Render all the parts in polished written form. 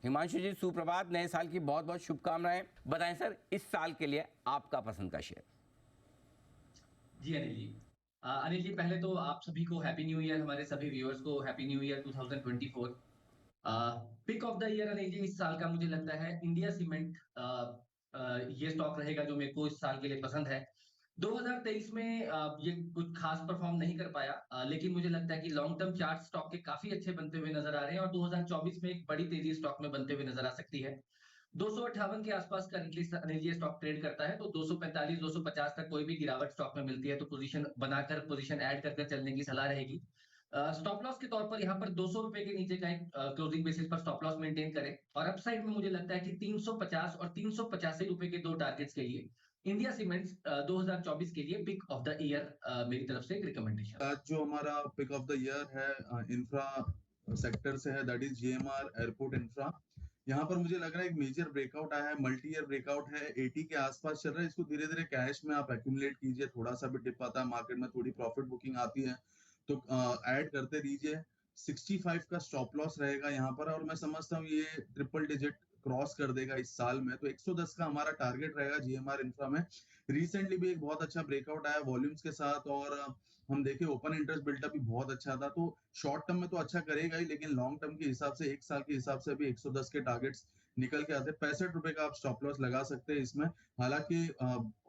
हिमांशु जी सुप्रभात, नए साल की बहुत बहुत शुभकामनाएं। बताएं सर, इस साल के लिए आपका पसंद का शेयर। जी अनिल जी, अनिल जी पहले तो आप सभी को हैप्पी न्यू ईयर, हमारे सभी व्यूअर्स को happy new year 2024। Pick of the year Anil ji इस साल का मुझे लगता है इंडिया सीमेंट। ये स्टॉक रहेगा जो मेरे को इस साल के लिए पसंद है। 2023 में ये कुछ खास परफॉर्म नहीं कर पाया, लेकिन मुझे लगता है कि लॉन्ग टर्म चार्ट स्टॉक के काफी अच्छे बनते हुए नजर आ रहे हैं और 2024 में एक बड़ी तेजी स्टॉक में बनते हुए नजर आ सकती है। 258 के आसपास करंटली ये स्टॉक ट्रेड करता है, तो 245 250 तक कोई भी गिरावट स्टॉक में मिलती है तो पोजीशन बनाकर, पोजीशन ऐड कर चलने की सलाह रहेगी। स्टॉप लॉस के तौर पर यहाँ पर 200 रुपए के नीचे का एक क्लोजिंग बेसिस पर स्टॉप लॉस मेंटेन करें, और अपसाइड में मुझे लगता है कि 350 और 385 रुपए के दो टारगेट्स के लिए इंडिया सीमेंट्स 2024 के लिए पिक ऑफ द ईयर मेरी तरफ से एक रिकमेंडेशन। आज जो हमारा पिक ऑफ द ईयर है इंफ्रा सेक्टर से है, that is GMR airport infra. यहाँ पर मुझे लग रहा है एक मेजर ब्रेकआउट आया है, मल्टी ईयर ब्रेकआउट है, 80 के आसपास चल रहा है। इसको धीरे धीरे कैश में आप एक्यूमुलेट कीजिए, थोड़ा सा भी डिप आता है मार्केट में, थोड़ी प्रॉफिट बुकिंग आती है तो ऐड करते रहिए। 65 का स्टॉप लॉस रहेगा यहाँ पर, और मैं समझता हूँ ये ट्रिपल डिजिट क्रॉस कर देगा इस साल में, तो 110 का हमारा टारगेट रहेगा जीएमआर इंफ्रा में। रिसेंटली भी एक बहुत अच्छा ब्रेकआउट आया वॉल्यूम्स के साथ, और हम देखे ओपन इंटरेस्ट बिल्टअप भी बहुत अच्छा था, तो शॉर्ट टर्म में तो अच्छा करेगा ही, लेकिन लॉन्ग टर्म के हिसाब से, एक साल के हिसाब से भी 110 के टारगेट्स निकल के आते हैं। 65 रुपए का आप स्टॉप लॉस लगा सकते हैं इसमें। हालांकि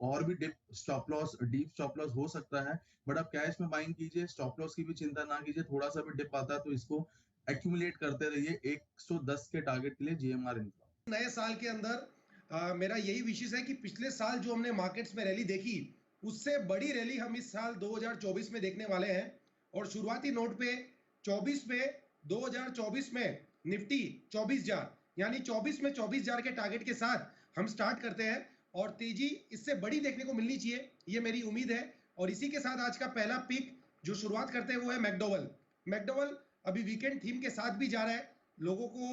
और भी dip stop loss, deep stop loss हो सकता है, बट आप कैश में बाइंग कीजिए, स्टॉप लॉस की भी चिंता ना कीजिए। थोड़ा सा भी डिप आता है तो इसको एक्यूमुलेट करते रहिए 110 के टारगेट के लिए जीएमआर इंफ्रा। नए साल के अंदर मेरा यही विशेष है कि पिछले साल जो हमने मार्केट्स में रैली देखी, उससे बड़ी रैली हम इस साल 2024 में देखने वाले हैं। और शुरुआती नोट पे 2024 में निफ्टी 24,000 यानी 24 में 24,000 के टारगेट के साथ हम स्टार्ट करते हैं, और तेजी इससे बड़ी देखने को मिलनी चाहिए, ये मेरी उम्मीद है। और इसी के साथ आज का पहला पिक जो शुरुआत करते हैं वो है मैकडॉवेल। मैकडॉवेल अभी वीकेंड थीम के साथ भी जा रहा है, लोगों को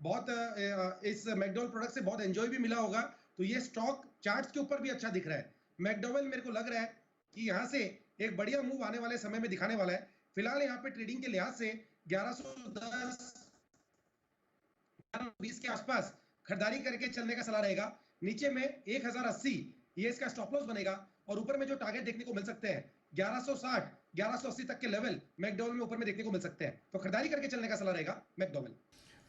बहुत इस मैकडॉवेल प्रोडक्ट से बहुत एंजॉय भी मिला होगा, तो ये स्टॉक चार्ट्स के ऊपर भी अच्छा दिख रहा है। मैकडॉवेल मेरे को लग रहा है कि यहाँ से एक बढ़िया मूव आने वाले समय में दिखाने वाला है। फिलहाल यहाँ पे ट्रेडिंग के लिहाज से 1110 20 के आसपास खरीदारी करके चलने का सलाह रहेगा। नीचे में 1080 ये इसका स्टॉप लॉस बनेगा, और ऊपर में जो टारगेट देखने को मिल सकते हैं 1160 1180 तक के लेवल मैकडॉवेल में ऊपर में देखने को मिल सकते हैं, तो खरीदारी करके चलने का सलाह रहेगा मैकडॉवेल।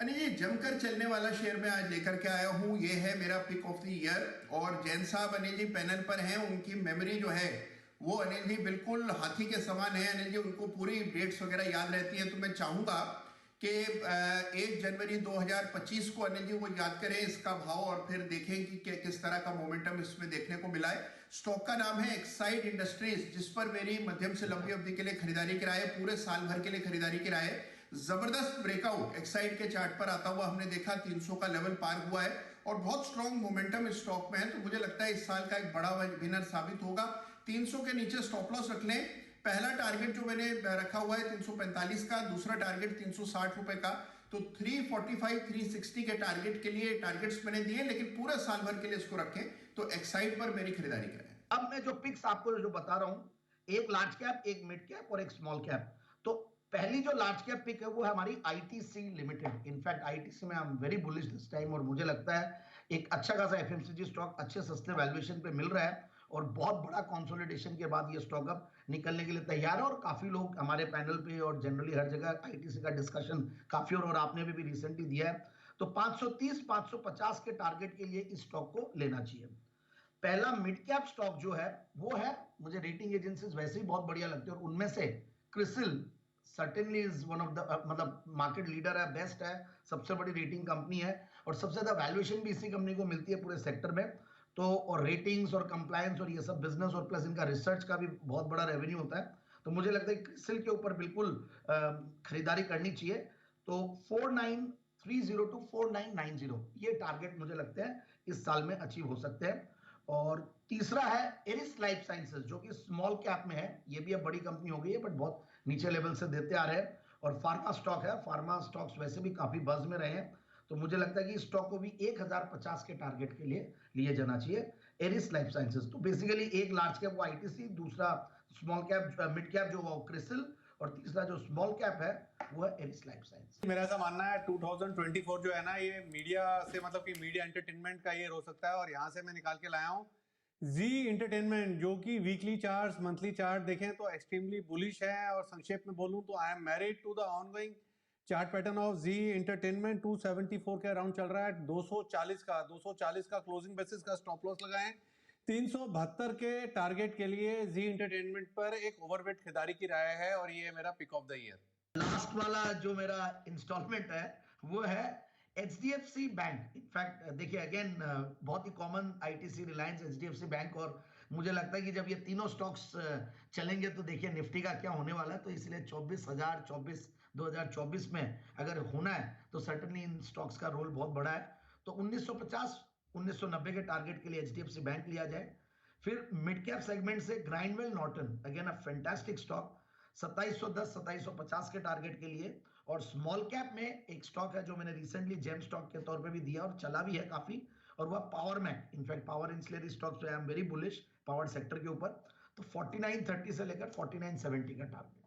अनिल जी, जमकर चलने वाला शेयर मैं आज लेकर के आया हूँ, ये है मेरा पिक ऑफ द ईयर। और जैन साहब अनिल जी पैनल पर हैं, उनकी मेमोरी जो है वो अनिल जी बिल्कुल हाथी के समान है। अनिल जी उनको पूरी डेट्स वगैरह याद रहती है, तो मैं चाहूंगा कि 1 जनवरी 2025 को अनिल जी वो याद करें इसका भाव, और फिर देखें कि किस तरह का मोमेंटम इसमें देखने को मिला है। स्टॉक का नाम है एक्साइड इंडस्ट्रीज, जिस पर मेरी मध्यम से लंबी अवधि के लिए खरीदारी कराए, पूरे साल भर के लिए खरीदारी कराए। जबरदस्त ब्रेकआउट एक्साइड के चार्ट पर आता हुआ हमने देखा, 300 का लेवल पार हुआ है और बहुत स्ट्रॉन्ग मोमेंटम इस स्टॉक में है, तो मुझे लगता है इस साल का एक बड़ा विनर साबित होगा। 300 के नीचे स्टॉप लॉस रख लें। पहला टारगेट जो मैंने रखा हुआ है 345 का, दूसरा टारगेट 360 रुपए का, तो 345 360 के टारगेट के लिए टारगेट्स मैंने दिए, लेकिन पूरे साल भर के लिए इसको रखें, तो एक्साइड पर मेरी खरीदारी करें। अब मैं जो पिक्स आपको जो बता रहा हूं, एक लार्ज कैप, एक मिड कैप और एक स्मॉल कैप। तो पहली जो लार्ज कैप पिक है वो है हमारी आईटीसी लिमिटेड। इनफैक्ट आईटीसी में आई am very bullish this time, और मुझे लगता है एक अच्छा खासा एफएमसीजी स्टॉक अच्छे सस्ते वैल्यूएशन पे मिल रहा है, और बहुत बड़ा कंसोलिडेशन के बाद ये स्टॉक अब निकलने के लिए तैयार है। और काफी लोग हमारे पैनल पे और जनरली हर जगह आईटीसी का डिस्कशन काफी, और आपने भी रिसेंटली दिया है, तो 530 550 के टारगेट के लिए इस स्टॉक को लेना चाहिए। पहला मिड कैप स्टॉक जो है वो है, मुझे रेटिंग एजेंसीज वैसे ही बहुत बढ़िया लगती है, और उनमें से CRISIL certainly is one of the, मतलब मार्केट लीडर है, बेस्ट है, सबसे बड़ी रेटिंग कंपनी है, और सबसे ज्यादा वैल्यूएशन भी इसी कंपनी को मिलती है पूरे सेक्टर में। तो और रेटिंग्स और कंप्लायंस और ये सब बिजनेस, और प्लस इनका रिसर्च का भी बहुत बड़ा रेवेन्यू होता है, तो मुझे लगता है क्रिसिल के ऊपर बिल्कुल खरीदारी करनी चाहिए। तो 4930 टू 4990 ये टारगेट मुझे लगते हैं इस साल में अचीव हो सकते हैं। और तीसरा है एरिस लाइफ साइंसेज, जो कि स्मॉल कैप में है, ये भी अब बड़ी कंपनी हो गई है, बट बहुत नीचे लेवल से देते आ रहे हैं, और फार्मा स्टॉक है, फार्मा स्टॉक्स वैसे भी काफी बज में रहे हैं, तो मुझे लगता है कि स्टॉक को भी 1050 के टारगेट के लिए जाना चाहिए, एरिस लाइफ साइंसेज। तो बेसिकली एक लार्ज कैप वो आईटीसी, दूसरा स्मॉल कैप मिड कैप जो वो क्रिसिल, और तीसरा जो स्मॉल कैप है वो है एरिस लाइफ साइंस। मेरा ऐसा मानना है 2024 जो है ना, ये मीडिया से मतलब कि मीडिया एंटरटेनमेंट का ईयर हो सकता है। और यहाँ से मैं निकाल के लाया हूँ जी एंटरटेनमेंट, जो कि वीकली चार्ट, मंथली चार्ट देखें तो एक्सट्रीमली बुलिश है। और संक्षेप में बोलूं तो I am married to the ongoing chart pattern of Zee Entertainment. 274 के अराउंड चल रहा है, 240 का क्लोजिंग बेसिस का स्टॉप लॉस लगाएं। 372 के टारगेट के लिए जी एंटरटेनमेंट पर एक ओवरवेट खरीदारी की राय है, और ये मेरा pick of the year. Last वाला जो मेरा इंस्टॉलमेंट है वो है HDFC बैंक। इनफैक्ट देखिए अगेन बहुत ही common ITC, Reliance, HDFC bank, और मुझे लगता है कि जब ये तीनों स्टॉक्स चलेंगे तो देखिए निफ्टी का क्या होने वाला है। तो इसलिए 2024 में अगर होना है तो सर्टेनली इन स्टॉक्स का रोल बहुत बड़ा है। तो 1950-1990 के टारगेट के लिए HDFC बैंक लिया जाए। फिर मिड कैप सेगमेंट से Grindwell Norton, again a fantastic stock, 2710-2750 के टारगेट के लिए। और स्मॉल कैप में एक स्टॉक है जो मैंने रिसेंटली जेम स्टॉक के तौर पे भी दिया और चला भी है काफी, और वह पावर मैक। इनफैक्ट पावर इंसुलेटरी स्टॉक्स पे I am very bullish power sector के ऊपर। तो 4930 से लेकर 4970 का टारगेट।